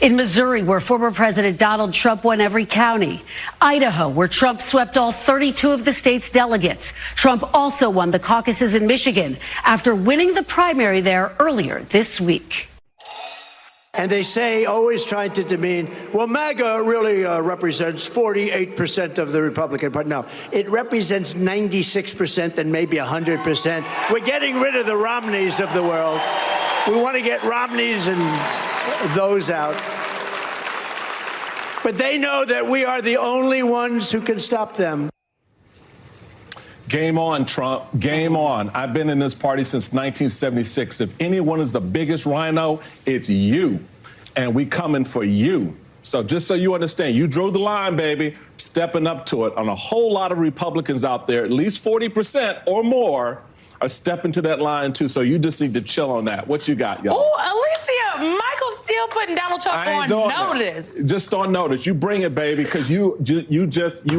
In Missouri, where former President Donald Trump won every county. Idaho, where Trump swept all 32 of the state's delegates. Trump also won the caucuses in Michigan after winning the primary there earlier this week. And they say, always trying to demean, well, MAGA really represents 48% of the Republican Party. No, it represents 96% and maybe 100%. We're getting rid of the Romneys of the world. We want to get Romneys and those out. But they know that we are the only ones who can stop them. Game on, Trump. Game on. I've been in this party since 1976. If anyone is the biggest rhino, it's you. And we coming for you. So just so you understand, you drew the line, baby, stepping up to it. On a whole lot of Republicans out there, at least 40% or more are stepping to that line, too. So you just need to chill on that. What you got, y'all? Oh, Alicia, Michael's still putting Donald Trump on notice. Just on notice. You bring it, baby, because you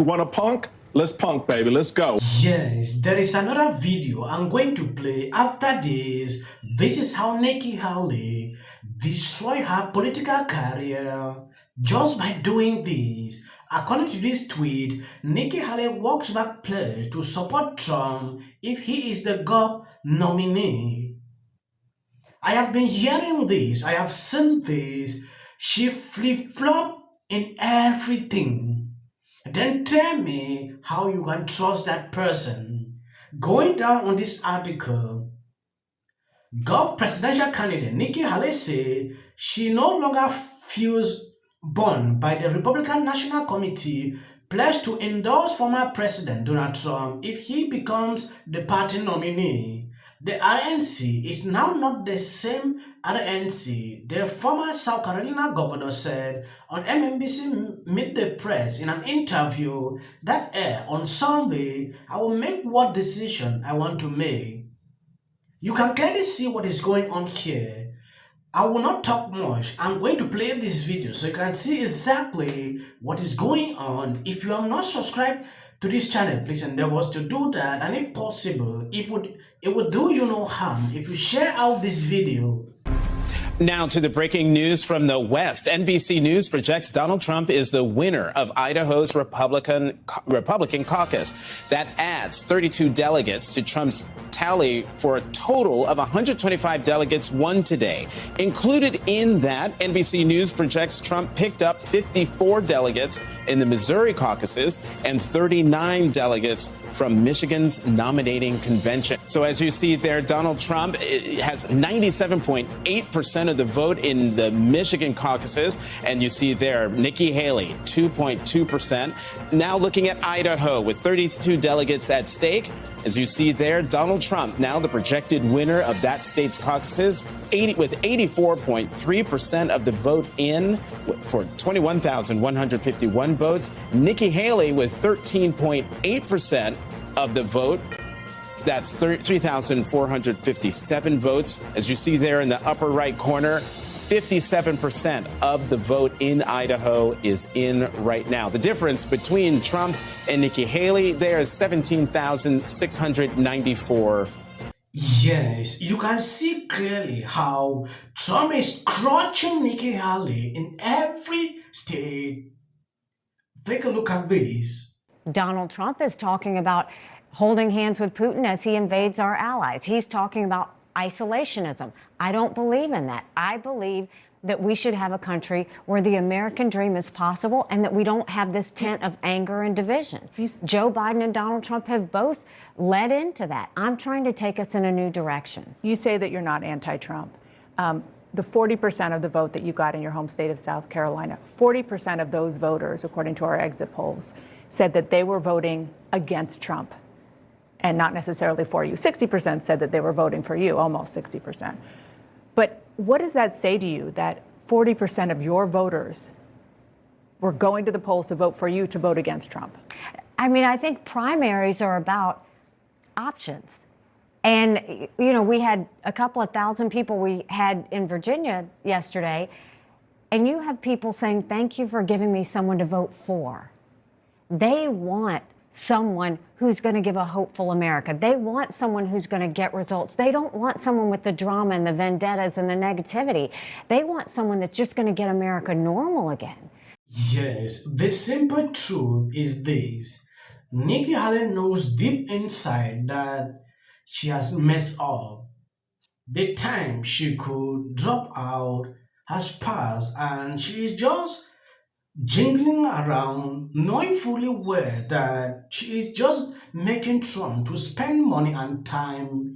want a punk? Let's punk, baby. Let's go. Yes, there is another video I'm going to play after this. This is how Nikki Haley destroyed her political career just by doing this. According to this tweet, Nikki Haley walks back pledge to support Trump if he is the GOP nominee. I have been hearing this. I have seen this. She flip-flopped in everything. Then tell me how you can trust that person. Going down on this article, Gov presidential candidate Nikki Haley said she no longer feels bound by the Republican National Committee pledged to endorse former President Donald Trump if he becomes the party nominee. The RNC is now not the same RNC, the former South Carolina governor said on MSNBC Meet the Press in an interview that aired on Sunday. I will make what decision I want to make. You can clearly see what is going on here. I will not talk much. I'm going to play this video so you can see exactly what is going on. If you have not subscribed to this channel, please endeavor to do that, and if possible, it would do you no harm if you share out this video. Now to the breaking news from the West. NBC News projects Donald Trump is the winner of Idaho's Republican caucus. That adds 32 delegates to Trump's tally for a total of 125 delegates won today. Included in that, NBC News projects Trump picked up 54 delegates in the Missouri caucuses and 39 delegates from Michigan's nominating convention. So as you see there, Donald Trump has 97.8% of the vote in the Michigan caucuses. And you see there, Nikki Haley, 2.2%. Now looking at Idaho with 32 delegates at stake. As you see there, Donald Trump, now the projected winner of that state's caucuses, with 84.3% of the vote in for 21,151 votes. Nikki Haley with 13.8% of the vote. That's 3,457 votes. As you see there in the upper right corner, 57% of the vote in Idaho is in right now. The difference between Trump and Nikki Haley there is 17,694. Yes, you can see clearly how Trump is crushing Nikki Haley in every state. Take a look at this. Donald Trump is talking about holding hands with Putin as he invades our allies. He's talking about isolationism. I don't believe in that. I believe that we should have a country where the American dream is possible and that we don't have this tent of anger and division. Joe Biden and Donald Trump have both led into that. I'm trying to take us in a new direction. You say that you're not anti-Trump. The 40% of the vote that you got in your home state of South Carolina, 40% of those voters, according to our exit polls, said that they were voting against Trump and not necessarily for you. 60% said that they were voting for you, almost 60%. But what does that say to you, that 40% of your voters were going to the polls to vote for you to vote against Trump? I mean, I think primaries are about options. And, you know, we had a couple of thousand people we had in Virginia yesterday, and you have people saying, thank you for giving me someone to vote for. They want someone who's going to give a hopeful America. They want someone who's going to get results. They don't want someone with the drama and the vendettas and the negativity. They want someone that's just going to get America normal again. Yes, the simple truth is this. Nikki Haley knows deep inside that she has messed up. The time she could drop out has passed and she is just jingling around, knowing fully well that she is just making Trump to spend money and time,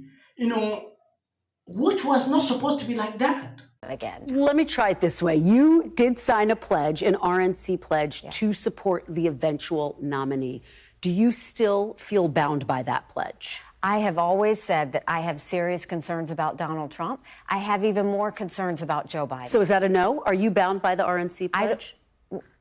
which was not supposed to be like that. Again. Let me try it this way. You did sign a pledge, an RNC pledge, to support the eventual nominee. Do you still feel bound by that pledge? I have always said that I have serious concerns about Donald Trump. I have even more concerns about Joe Biden. So is that a no? Are you bound by the RNC pledge?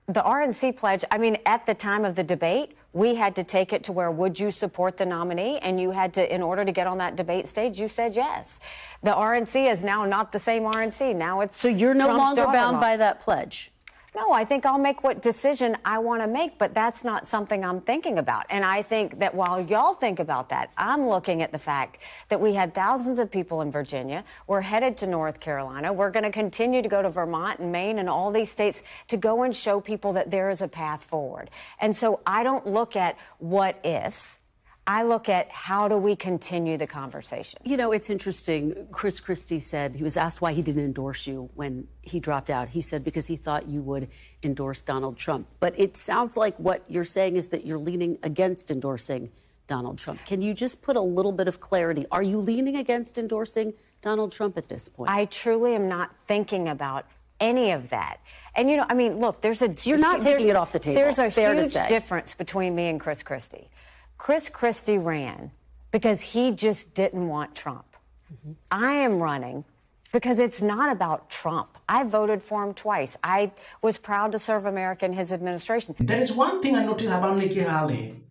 The RNC pledge, I mean, at the time of the debate, we had to take it to where would you support the nominee? And you had to, in order to get on that debate stage, you said yes. The RNC is now not the same RNC. Now it's So you're no longer bound by that pledge? No, I think I'll make what decision I want to make, but that's not something I'm thinking about. And I think that while y'all think about that, I'm looking at the fact that we had thousands of people in Virginia. We're headed to North Carolina. We're going to continue to go to Vermont and Maine and all these states to go and show people that there is a path forward. And so I don't look at what ifs. I look at how do we continue the conversation. You know, it's interesting. Chris Christie said, he was asked why he didn't endorse you when he dropped out. He said because he thought you would endorse Donald Trump. But it sounds like what you're saying is that you're leaning against endorsing Donald Trump. Can you just put a little bit of clarity? Are you leaning against endorsing Donald Trump at this point? I truly am not thinking about any of that. And, I mean, look, you're not taking it off the table. There's a fair huge to say. difference between me and Chris Christie. Chris Christie ran because he just didn't want Trump. Mm-hmm. I am running because it's not about Trump. I voted for him twice. I was proud to serve America in his administration. There is one thing I noticed about Nikki Haley.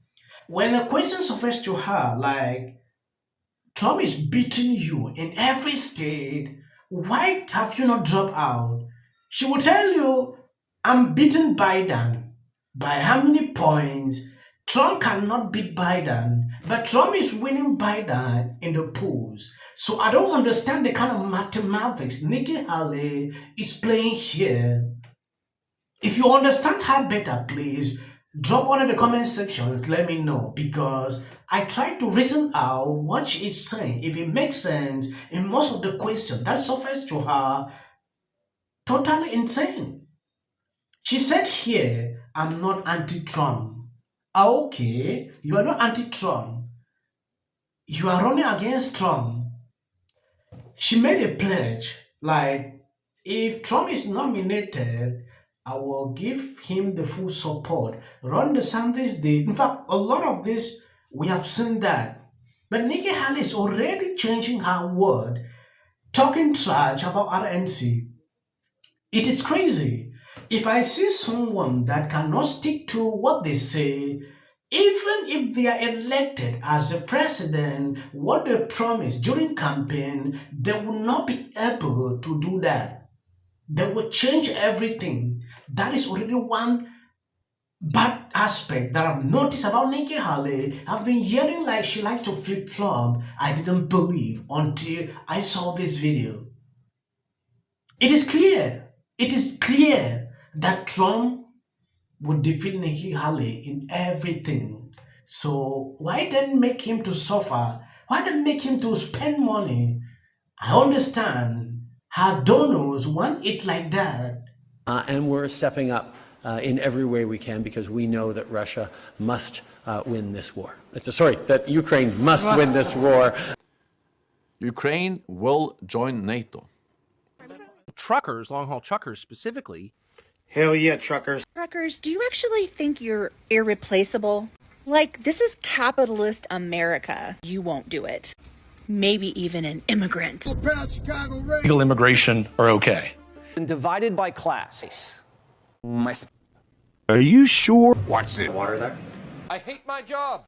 When a question surfaced to her, like, Trump is beating you in every state, why have you not dropped out? She will tell you, I'm beating Biden. By how many points? Trump cannot beat Biden, but Trump is winning Biden in the polls. So I don't understand the kind of mathematics Nikki Haley is playing here. If you understand her better, please drop one in the comment sections. Let me know, because I try to reason out what she is saying. If it makes sense in most of the questions that surface to her, totally insane. She said here, I'm not anti-Trump. Okay, you are not anti-Trump. You are running against Trump. She made a pledge, like, if Trump is nominated, I will give him the full support. Ron DeSantis did. In fact, a lot of this, we have seen that. But Nikki Haley is already changing her word, talking trash about RNC. It is crazy. If I see someone that cannot stick to what they say, even if they are elected as a president, what they promise during campaign, they will not be able to do that. They will change everything. That is already one bad aspect that I've noticed about Nikki Haley. I've been hearing like she likes to flip-flop. I didn't believe until I saw this video. It is clear that Trump would defeat Nikki Haley in everything. So why then make him to suffer? Why then make him to spend money? I understand her donors want it like that. And we're stepping up in every way we can because we know that Russia must win this war. That Ukraine must win this war. Ukraine will join NATO. Truckers, long-haul truckers specifically. Hell yeah, truckers. Truckers, do you actually think you're irreplaceable? Like, this is capitalist America. You won't do it. Maybe even an immigrant. Legal immigration are okay. And divided by class. Are you sure? Watch the water there. I hate my job.